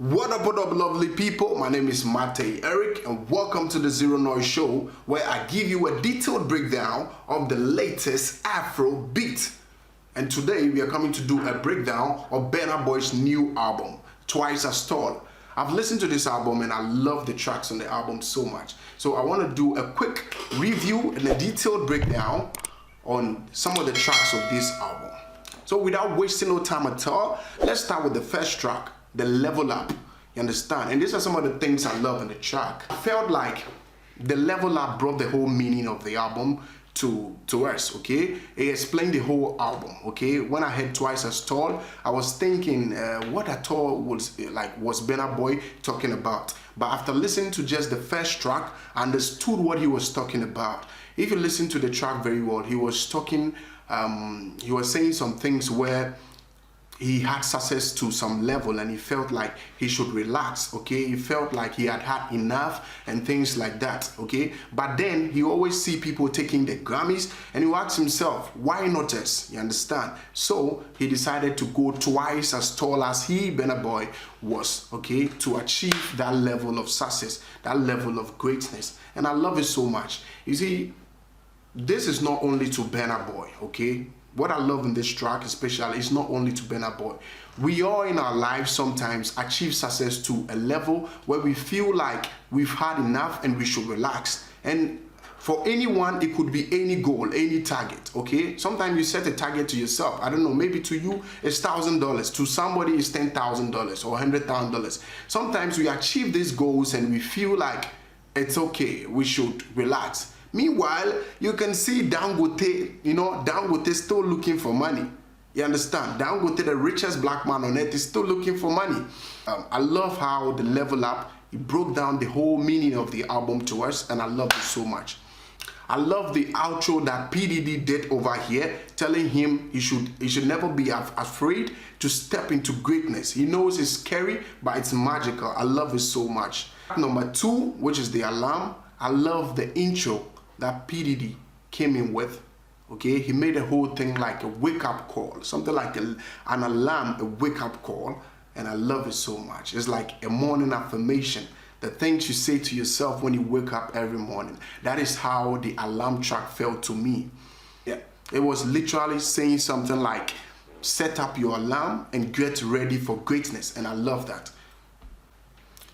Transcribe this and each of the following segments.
What up, lovely people? My name is Mate Eric, and welcome to the Zero Noise Show, where I give you a detailed breakdown of the latest Afro beat. And today we are coming to do a breakdown of BURNA Boy's new album, Twice as Tall. I've listened to this album and I love the tracks on the album so much. So I want to do a quick review and a detailed breakdown on some of the tracks of this album. So without wasting no time at all, let's start with the first track, the Level Up. You understand? And these are some of the things I love in the track. I felt like the Level Up brought the whole meaning of the album to us, okay? It explained the whole album, okay? When I heard Twice as Tall, I was thinking what at all was BURNA Boy talking about. But after listening to just the first track, I understood what he was talking about. If you listen to the track very well, he was talking, he was saying some things where he had success to some level and he felt like he should relax, okay? He felt like he had had enough and things like that, okay? But then he always see people taking the Grammys and he asks himself, why not us? You understand? So he decided to go twice as tall as BURNA Boy was, okay? To achieve that level of success, that level of greatness. And I love it so much. You see, this is not only to BURNA Boy, okay? What I love in this track especially is not only to BURNA Boy. We all in our lives sometimes achieve success to a level where we feel like we've had enough and we should relax. And for anyone, it could be any goal, any target, okay? Sometimes you set a target to yourself. I don't know, maybe to you it's $1,000, to somebody it's $10,000 or $100,000. Sometimes we achieve these goals and we feel like it's okay, we should relax. Meanwhile, you can see Dangote, Dangote is still looking for money. You understand? Dangote, the richest black man on earth, is still looking for money. I love how the Level Up, it broke down the whole meaning of the album to us, and I love it so much. I love the outro that Piddy did over here, telling him he should never be afraid to step into greatness. He knows it's scary, but it's magical. I love it so much. Number 2, which is the alarm. I love the intro that Piddy came in with, okay? He made the whole thing like a wake-up call, something like an alarm, a wake-up call, and I love it so much. It's like a morning affirmation, the things you say to yourself when you wake up every morning. That is how the alarm track felt to me. Yeah, it was literally saying something like, set up your alarm and get ready for greatness, and I love that.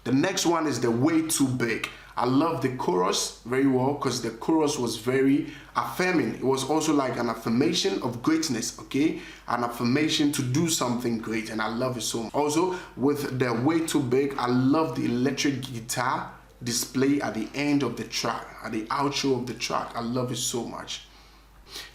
The next one is the Way Too Big. I love the chorus very well because the chorus was very affirming. It was also like an affirmation of greatness, okay? An affirmation to do something great, and I love it so much. Also, with the Way Too Big, I love the electric guitar display at the end of the track, at the outro of the track. I love it so much.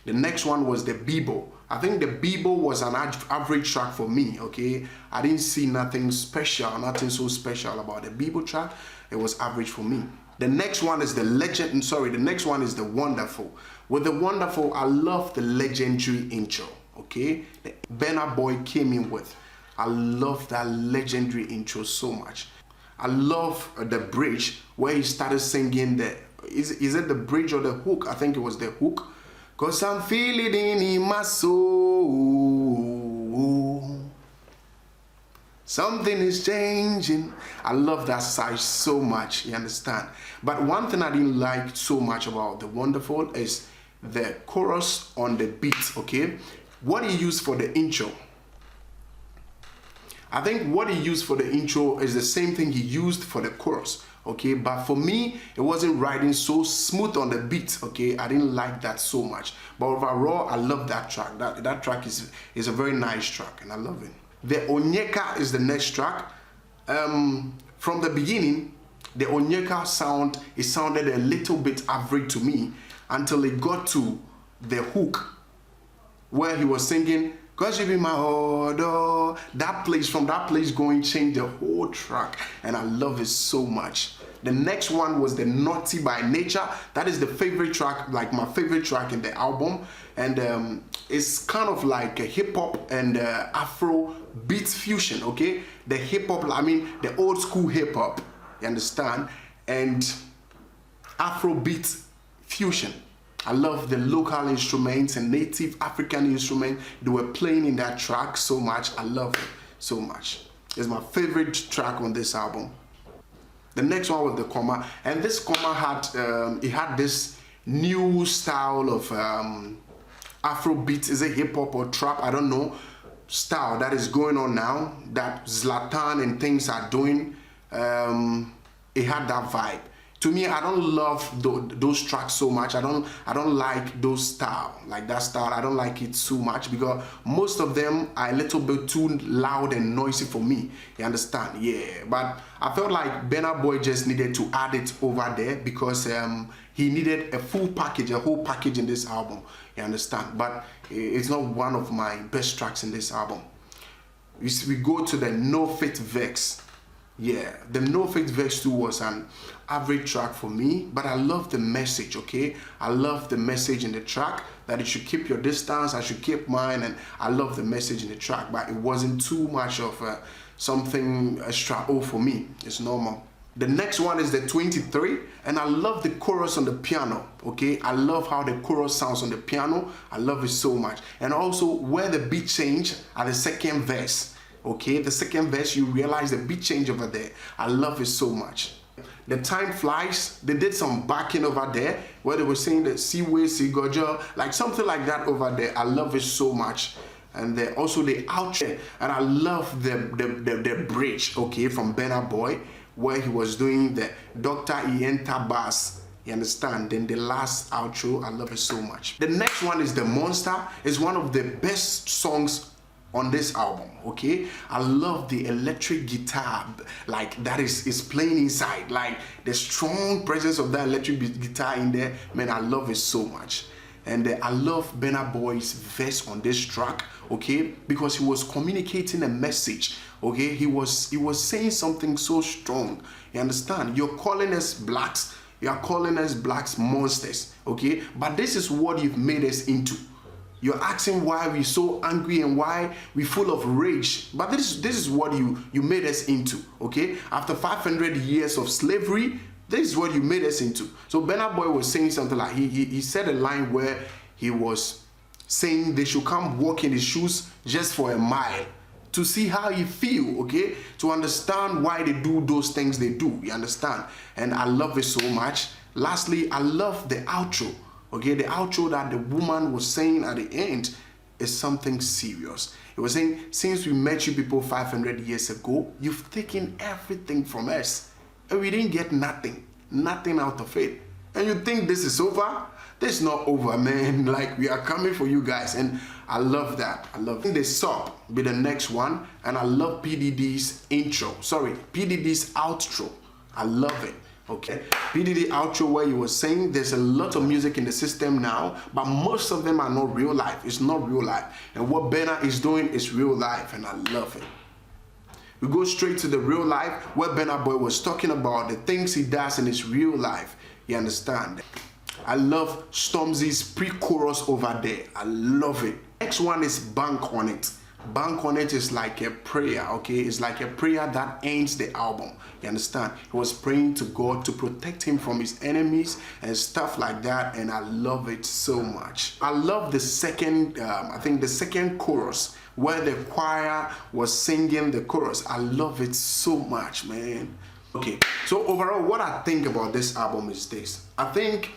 The next one was the Bebo. I think the Bebo was an average track for me, okay? I didn't see nothing special, nothing so special about the Bebo track. It was average for me. The next one is the the next one is the Wonderful. With the Wonderful, I love the legendary intro, okay? The BURNA Boy came in with. I love that legendary intro so much. I love the bridge where he started singing is it the bridge or the hook? I think it was the hook. Cause I'm feeling it in my soul. Something is changing. I love that side so much, you understand? But one thing I didn't like so much about the Wonderful is the chorus on the beat, okay? What he used for the intro. I think what he used for the intro is the same thing he used for the chorus, okay? But for me, it wasn't riding so smooth on the beat, okay? I didn't like that so much. But overall, I love that track. That track is a very nice track, and I love it. The Onyeka is the next track. From the beginning, the Onyeka sound, it sounded a little bit average to me until it got to the hook where he was singing, cause you be my order. From that place going changed the whole track, and I love it so much. The next one was the Naughty by Nature. That is the favorite track, like my favorite track in the album. And it's kind of like a hip hop and Afro beat fusion, okay? The hip hop, I mean, the old school hip hop, you understand? And Afro beat fusion. I love the local instruments and native African instruments they were playing in that track so much. I love it so much. It's my favorite track on this album. The next one was the Comma, and this Comma had it had this new style of Afrobeat. Is it hip hop or trap? I don't know. Style that is going on now, that Zlatan and things are doing. It had that vibe. To me, I don't love those tracks so much. I don't like those style, like that style. I don't like it too much because most of them are a little bit too loud and noisy for me. You understand? Yeah. But I felt like BURNA Boy just needed to add it over there because he needed a full package, a whole package in this album. You understand? But it's not one of my best tracks in this album. We go to the No Fit Vex. Yeah, the No Fit Vex 2 was an average track for me, but I love the message, okay? I love the message in the track that you should keep your distance, I should keep mine, and I love the message in the track, but it wasn't too much of something extra for me. It's normal. The next one is the 23, and I love the chorus on the piano, okay? I love how the chorus sounds on the piano. I love it so much. And also where the beat change at the second verse. Okay, the second verse, you realize the beat change over there. I love it so much. The Time Flies, they did some backing over there where they were saying the Seaway, Seagoja, like something like that over there. I love it so much. And also the outro, and I love the bridge, okay, from BURNA Boy, where he was doing the Dr. Ienta bass. You understand? Then the last outro, I love it so much. The next one is The Monster. It's one of the best songs on this album, okay? I love the electric guitar, like that is playing inside, like the strong presence of that electric guitar in there. Man, I love it so much. And I love BURNA Boy's verse on this track, okay? Because he was communicating a message, okay? He was saying something so strong. You understand? You're calling us blacks, you are calling us blacks monsters, okay? But this is what you've made us into. You're asking why we're so angry and why we're full of rage. But this is what you made us into, okay? After 500 years of slavery, this is what you made us into. So BURNA Boy was saying something like, he said a line where he was saying they should come walk in his shoes just for a mile to see how you feel, okay? To understand why they do those things they do, you understand? And I love it so much. Lastly, I love the outro. Okay, the outro that the woman was saying at the end is something serious. It was saying, since we met you people 500 years ago, you've taken everything from us. And we didn't get nothing out of it. And you think this is over? This is not over, man. Like, we are coming for you guys. And I love that. I love it. The Sup be the next one. And I love Piddy's outro. I love it. Okay, Piddy outro where he was saying there's a lot of music in the system now, but most of them are not real life. It's not real life. And what BURNA is doing is real life, and I love it. We go straight to the real life where BURNA Boy was talking about the things he does in his real life. You understand? I love Stormzy's pre-chorus over there. I love it. Next one is Bank on It. Bank on It is like a prayer, okay? It's like a prayer that ends the album. You understand? He was praying to God to protect him from his enemies and stuff like that, and I love it so much. I love the second, I think the second chorus where the choir was singing the chorus. I love it so much, man. Okay, so overall, what I think about this album is this. I think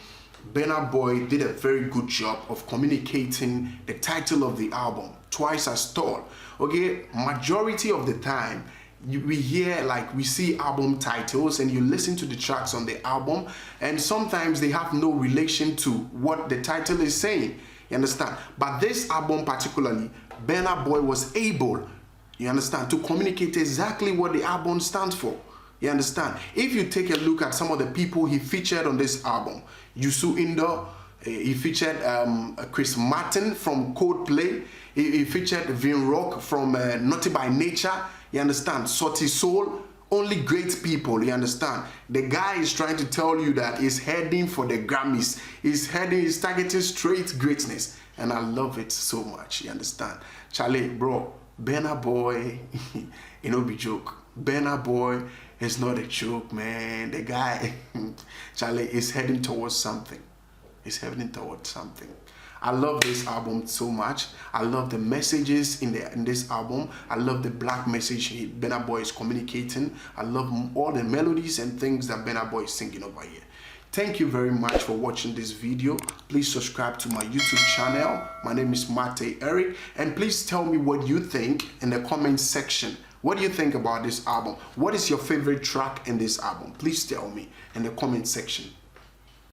BURNA Boy did a very good job of communicating the title of the album, Twice as Tall. Okay, majority of the time we hear, like, we see album titles and you listen to the tracks on the album, and sometimes they have no relation to what the title is saying. You understand? But this album particularly, BURNA Boy was able, you understand, to communicate exactly what the album stands for. You understand? If you take a look at some of the people he featured on this album, Yusu Indo, he featured Chris Martin from Coldplay, he featured Vin Rock from Naughty by Nature, you understand? Sauti Soul, only great people, you understand? The guy is trying to tell you that he's heading for the Grammys, he's targeting straight greatness, and I love it so much, you understand? Charlie, bro, BURNA Boy, you know, be joke. BURNA Boy is not a joke, man. The guy, Charlie, is heading towards something. He's heading towards something. I love this album so much. I love the messages in this album. I love the black message BURNA Boy is communicating. I love all the melodies and things that BURNA Boy is singing over here. Thank you very much for watching this video. Please subscribe to my YouTube channel. My name is Matei Eric, and please tell me what you think in the comment section. What do you think about this album? What is your favorite track in this album? Please tell me in the comment section.